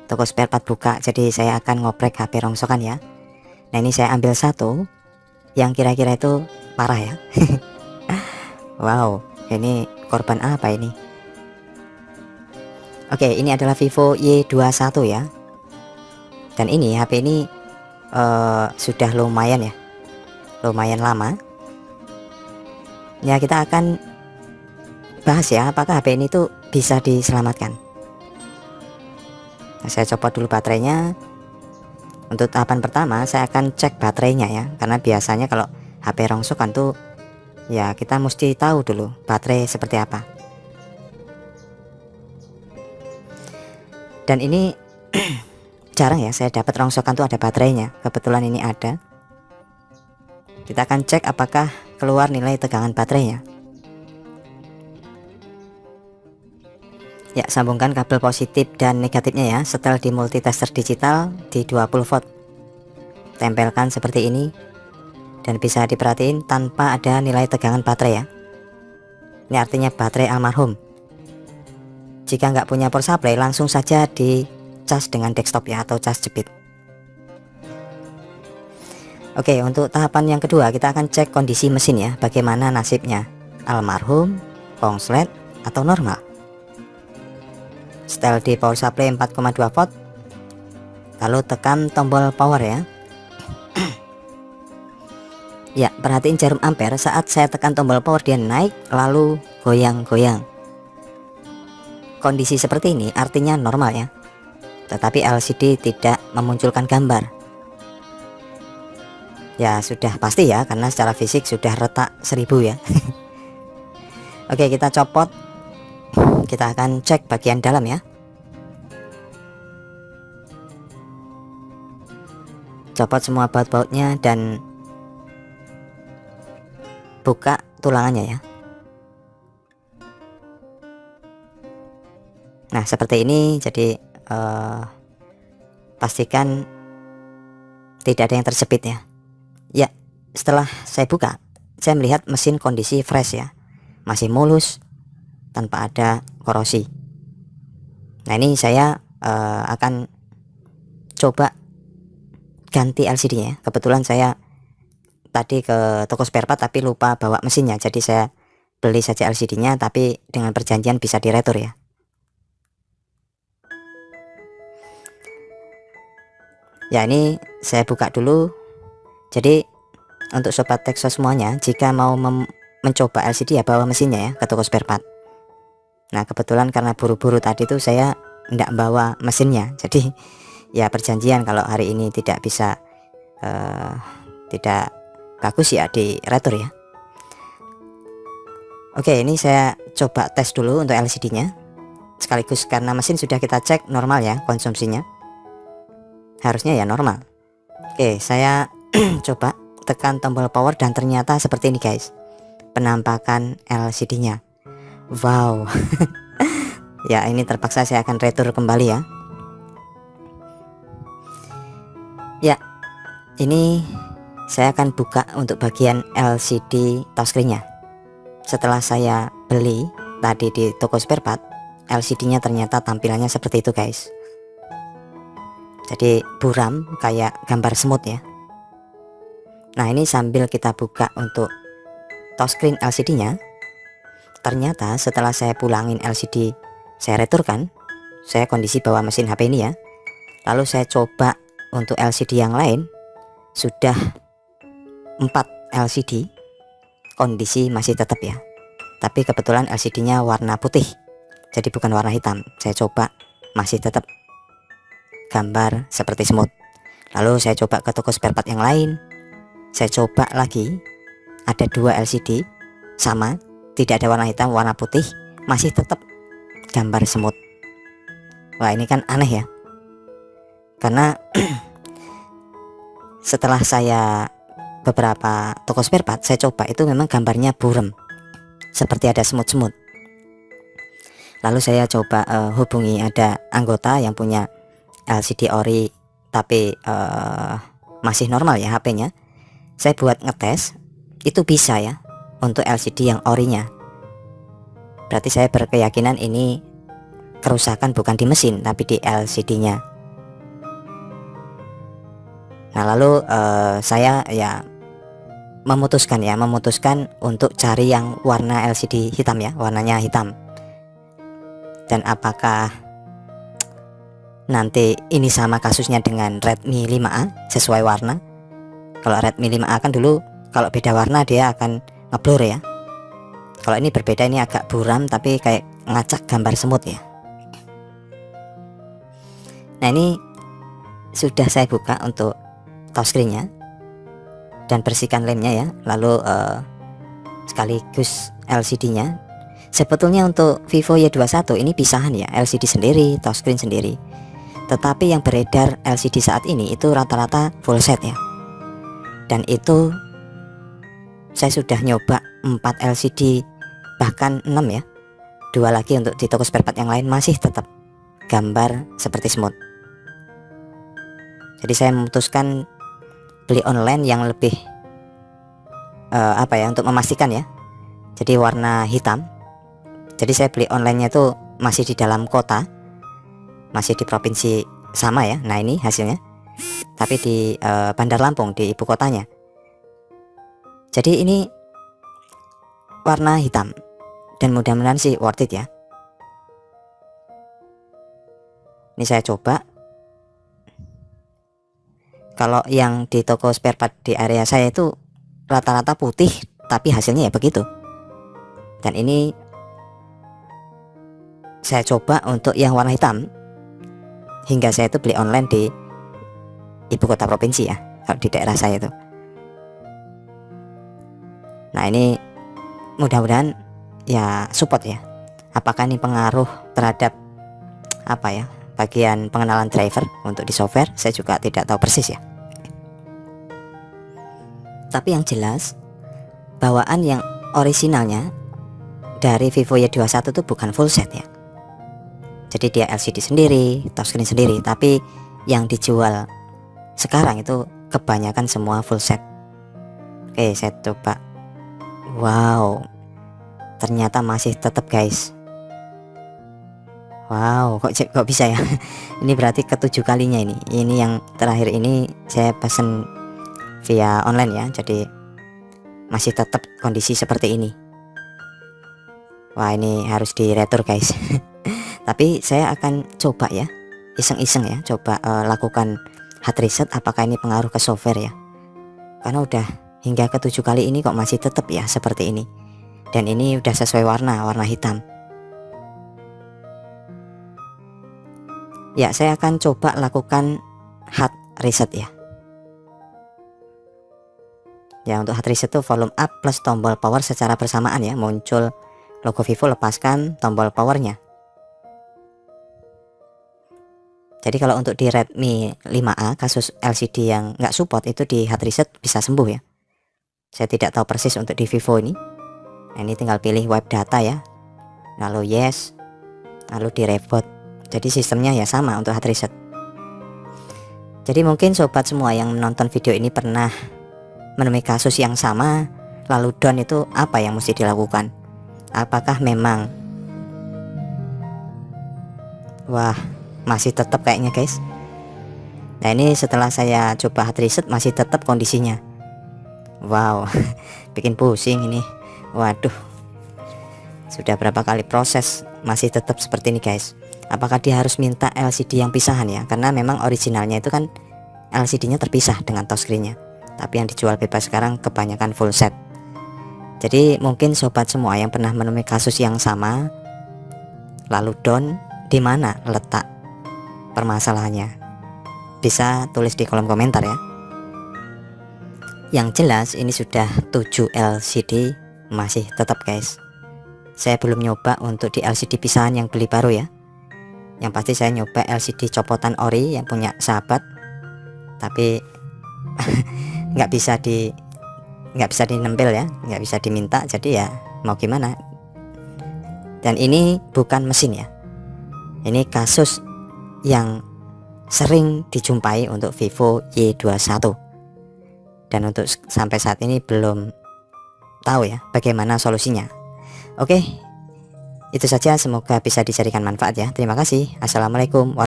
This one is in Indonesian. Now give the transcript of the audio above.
toko spare part buka, jadi saya akan ngoprek HP rongsokan ya. Nah ini saya ambil satu yang kira-kira itu parah ya. Wow, ini korban apa ini? Oke, ini adalah Vivo Y21 ya. Dan ini HP ini sudah lumayan ya, lumayan lama. Ya kita akan bahas ya, apakah HP ini tuh bisa diselamatkan. Nah, saya copot dulu baterainya. Untuk tahapan pertama saya akan cek baterainya ya, karena biasanya kalau HP rongsokan tuh ya kita mesti tahu dulu baterai seperti apa. Dan ini jarang ya saya dapat rongsokan tuh ada baterainya. Kebetulan ini ada. Kita akan cek apakah keluar nilai tegangan baterainya. Ya, sambungkan kabel positif dan negatifnya ya, setel di multitester digital di 20 volt. Tempelkan seperti ini. Dan bisa diperhatiin tanpa ada nilai tegangan baterai ya. Ini artinya baterai almarhum. Jika nggak punya power supply, langsung saja di cas dengan desktop ya, atau cas jepit. Oke, untuk tahapan yang kedua kita akan cek kondisi mesin ya, bagaimana nasibnya, almarhum, konslet, atau normal. Setel di power supply 4,2 volt, lalu tekan tombol power ya. Ya, perhatiin jarum ampere saat saya tekan tombol power dia naik lalu goyang-goyang. Kondisi seperti ini artinya normal ya, tetapi LCD tidak memunculkan gambar. Ya sudah pasti ya, karena secara fisik sudah retak 1000 ya. Oke, kita copot. Kita akan cek bagian dalam ya. Copot semua baut-bautnya dan buka tulangannya ya. Nah seperti ini, jadi pastikan tidak ada yang terjepit ya. Ya, setelah saya buka, saya melihat mesin kondisi fresh ya, masih mulus tanpa ada korosi. Nah ini saya akan coba ganti LCD-nya ya. Kebetulan saya tadi ke toko spare part tapi lupa bawa mesinnya, jadi saya beli saja LCD-nya, tapi dengan perjanjian bisa diretur ya. Ya ini saya buka dulu. Jadi untuk sobat Texos semuanya, jika mau mencoba LCD ya bawa mesinnya ya ke toko spare part. Nah kebetulan karena buru-buru tadi tuh saya tidak bawa mesinnya, jadi ya perjanjian kalau hari ini tidak bisa, tidak bagus ya di retur ya. Oke, ini saya coba tes dulu untuk LCD-nya sekaligus, karena mesin sudah kita cek normal ya konsumsinya, harusnya ya normal. Oke, saya coba tekan tombol power dan ternyata seperti ini guys penampakan LCD-nya. Wow. Ya ini terpaksa saya akan retur kembali ya. Ya ini saya akan buka untuk bagian LCD touchscreen-nya. Setelah saya beli tadi di toko spare part, LCD-nya ternyata tampilannya seperti itu guys. Jadi buram kayak gambar semut ya. Nah ini sambil kita buka untuk touchscreen LCD-nya, ternyata setelah saya pulangin LCD, saya returkan, saya kondisi bawa mesin HP ini ya, lalu saya coba untuk LCD yang lain, sudah 4 LCD kondisi masih tetap ya, tapi kebetulan LCD-nya warna putih, jadi bukan warna hitam. Saya coba masih tetap gambar seperti semut. Lalu saya coba ke toko spare part yang lain, saya coba lagi, ada 2 LCD sama, tidak ada warna hitam, warna putih, masih tetap gambar semut. Wah ini kan aneh ya, karena setelah saya beberapa toko spare part saya coba, itu memang gambarnya buram seperti ada semut-semut. Lalu saya coba hubungi ada anggota yang punya LCD ori tapi masih normal ya HP-nya. Saya buat ngetes, itu bisa ya untuk LCD yang orinya. Berarti saya berkeyakinan ini kerusakan bukan di mesin tapi di LCD-nya. Nah lalu saya ya memutuskan untuk cari yang warna LCD hitam ya, warnanya hitam. Dan apakah nanti ini sama kasusnya dengan Redmi 5A sesuai warna? Kalau Redmi 5A kan dulu kalau beda warna dia akan ngeblur ya. Kalau ini berbeda, ini agak buram tapi kayak ngacak gambar semut ya. Nah ini sudah saya buka untuk touchscreen-nya dan bersihkan lemnya ya, lalu sekaligus LCD-nya. Sebetulnya untuk Vivo Y21 ini pisahan ya, LCD sendiri, touchscreen sendiri. Tetapi yang beredar LCD saat ini itu rata-rata full set ya. Dan itu saya sudah nyoba 4 LCD, bahkan 6 ya. 2 lagi untuk di toko spare part yang lain, masih tetap gambar seperti semut. Jadi saya memutuskan beli online yang lebih untuk memastikan ya. Jadi warna hitam. Jadi saya beli onlinenya itu masih di dalam kota, masih di provinsi sama ya. Nah ini hasilnya, tapi di Bandar Lampung, di ibu kotanya. Jadi ini warna hitam dan mudah-mudahan sih worth it ya. Ini saya coba. Kalau yang di toko spare part di area saya itu rata-rata putih, tapi hasilnya ya begitu. Dan ini saya coba untuk yang warna hitam, hingga saya itu beli online di ibu kota provinsi ya, kalau di daerah saya itu. Nah ini mudah-mudahan ya support ya. Apakah ini pengaruh terhadap bagian pengenalan driver untuk di software, saya juga tidak tahu persis ya. Tapi yang jelas bawaan yang orisinalnya dari Vivo Y21 itu bukan full set ya. Jadi dia LCD sendiri, touchscreen sendiri, tapi yang dijual sekarang itu kebanyakan semua full set. Oke, saya coba. Wow, ternyata masih tetap guys. Wow, kok bisa ya? Ini berarti ke-7 kalinya ini. Ini yang terakhir ini saya pesen via online ya. Jadi masih tetap kondisi seperti ini. Wah, ini harus diretur guys. Tapi saya akan coba ya, iseng-iseng ya, coba lakukan hard reset apakah ini pengaruh ke software ya. Karena udah hingga ke-7 kali ini kok masih tetap ya seperti ini. Dan ini udah sesuai warna hitam. Ya, saya akan coba lakukan hard reset ya. Ya, untuk hard reset itu volume up plus tombol power secara bersamaan ya. Muncul logo Vivo, lepaskan tombol powernya. Jadi kalau untuk di Redmi 5A kasus LCD yang nggak support itu di hard reset bisa sembuh ya. Saya tidak tahu persis untuk di Vivo ini. Nah, ini tinggal pilih wipe data ya, lalu yes, lalu di reboot. Jadi sistemnya ya sama untuk hard reset. Jadi mungkin sobat semua yang menonton video ini pernah menemui kasus yang sama, lalu down itu apa yang mesti dilakukan? Apakah memang masih tetap kayaknya guys. Nah ini setelah saya coba hard reset masih tetap kondisinya. Wow, bikin pusing ini. Waduh, sudah berapa kali proses masih tetap seperti ini guys. Apakah dia harus minta LCD yang pisahan ya? Karena memang originalnya itu kan LCD-nya terpisah dengan touchscreen-nya. Tapi yang dijual bebas sekarang kebanyakan full set. Jadi mungkin sobat semua yang pernah menemui kasus yang sama, lalu down, di mana letak permasalahannya? Bisa tulis di kolom komentar ya. Yang jelas ini sudah 7 LCD masih tetap guys. Saya belum nyoba untuk di LCD pisahan yang beli baru ya. Yang pasti saya nyoba LCD copotan ori yang punya sahabat, tapi nggak bisa dinempel ya, nggak bisa diminta. Jadi ya mau gimana. Dan ini bukan mesin ya, ini kasus yang sering dijumpai untuk Vivo Y21. Dan untuk sampai saat ini belum tahu ya bagaimana solusinya. Oke, itu saja, semoga bisa dijadikan manfaat ya. Terima kasih. Assalamualaikum warahmatullahi wabarakatuh.